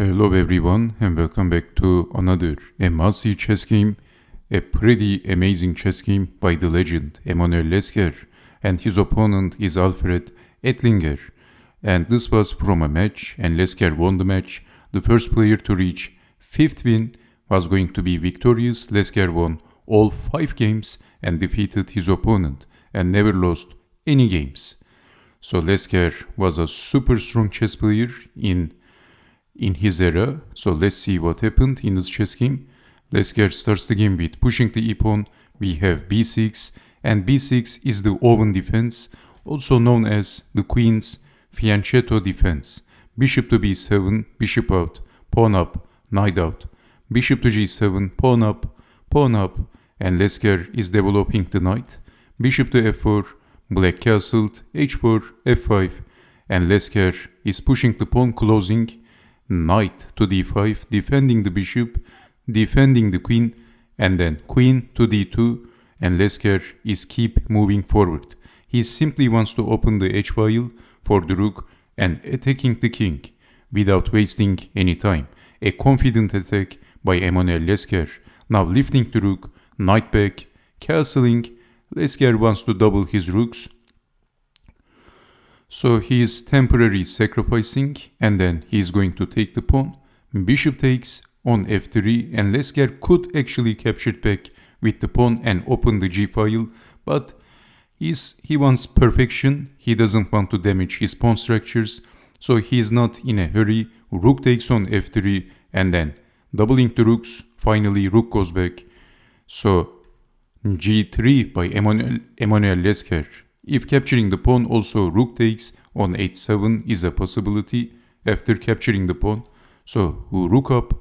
Hello everyone and welcome back to another must-see chess game, a pretty amazing chess game by the legend Emanuel Lasker, and his opponent is Alfred Ettlinger. And this was from a match and Lasker won the match. The first player to reach 5th win was going to be victorious. Lasker won all 5 games and defeated his opponent and never lost any games. So Lasker was a super strong chess player in his era. So let's see what happened in this chess game. Lasker starts the game with pushing the e-pawn. We have b6, and b6 is the oven defense, also known as the queen's fianchetto defense. Bishop to b7, bishop out, pawn up, knight out. Bishop to g7, pawn up, and Lasker is developing the knight. Bishop to f4, black castled, h4, f5, and Lasker is pushing the pawn, closing. Knight to d5, defending the bishop, defending the queen, and then queen to d2, and Lasker is keep moving forward. He simply wants to open the h-file for the rook and attacking the king without wasting any time. A confident attack by Emanuel Lasker. Now lifting the rook, knight back, castling. Lasker wants to double his rooks. So he is temporarily sacrificing, and then he is going to take the pawn. Bishop takes on f3, and Lasker could actually capture it back with the pawn and open the g-file, but he wants perfection. He doesn't want to damage his pawn structures, so he is not in a hurry. Rook takes on f3, and then doubling the rooks. Finally, rook goes back. So g3 by Emanuel Lasker. If capturing the pawn, also rook takes on h7 is a possibility after capturing the pawn. So rook up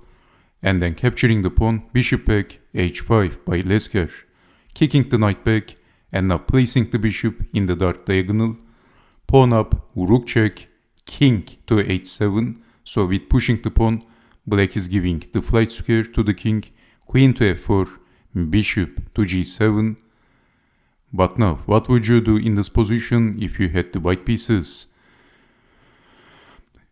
and then capturing the pawn, bishop back, h5 by Lasker. Kicking the knight back and now placing the bishop in the dark diagonal. Pawn up, rook check, king to h7. So with pushing the pawn, black is giving the flight square to the king, queen to f4, bishop to g7. But now, what would you do in this position if you had the white pieces?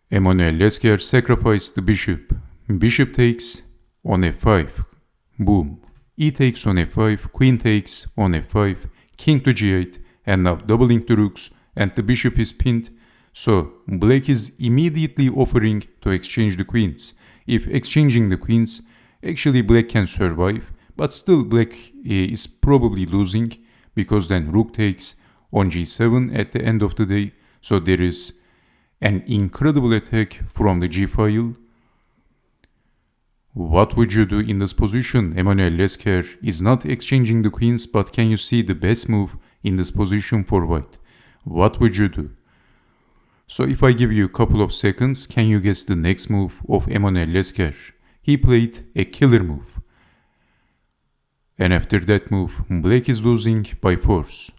Emanuel Lasker sacrificed the bishop. Bishop takes on f5. Boom. E takes on f5. Queen takes on f5. King to g8. And now doubling the rooks. And the bishop is pinned. So black is immediately offering to exchange the queens. If exchanging the queens, actually black can survive. But still black is probably losing, because then rook takes on g7 at the end of the day. So there is an incredible attack from the g-file. What would you do in this position? Emanuel Lasker is not exchanging the queens, but can you see the best move in this position for white? What would you do? So if I give you a couple of seconds, can you guess the next move of Emanuel Lasker? He played a killer move. And after that move, black is losing by force.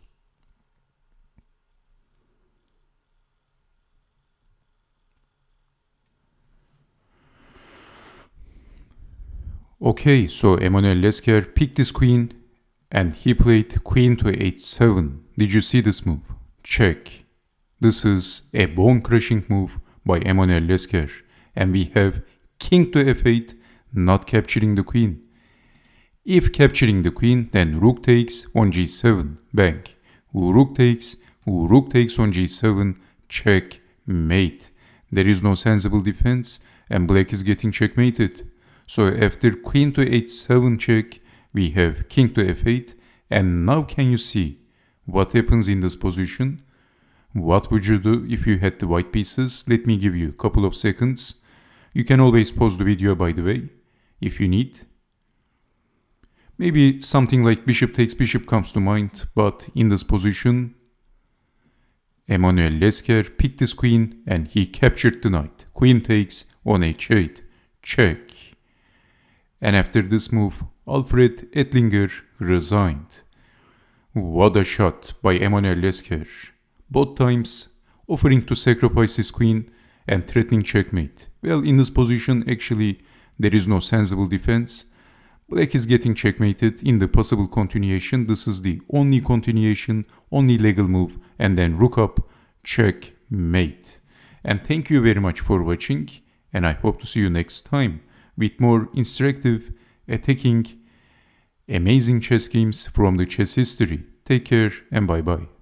Okay, so Emanuel Lasker picked this queen and he played queen to h7. Did you see this move? Check. This is a bone-crushing move by Emanuel Lasker. And we have king to f8, not capturing the queen. If capturing the queen, then rook takes on g7, bang. Rook takes on g7, check, mate. There is no sensible defense and black is getting checkmated. So after queen to h7 check, we have king to f8. And now can you see what happens in this position? What would you do if you had the white pieces? Let me give you a couple of seconds. You can always pause the video, by the way, if you need. Maybe something like bishop takes bishop comes to mind, but in this position, Emanuel Lasker picked this queen and he captured the knight. Queen takes on h8, check. And after this move, Alfred Ettlinger resigned. What a shot by Emanuel Lasker. Both times offering to sacrifice his queen and threatening checkmate. Well, in this position, actually, there is no sensible defense. Black is getting checkmated in the possible continuation. This is the only continuation, only legal move, and then rook up, checkmate. And thank you very much for watching. and I hope to see you next time with more interactive, attacking, amazing chess games from the chess history. Take care and bye bye.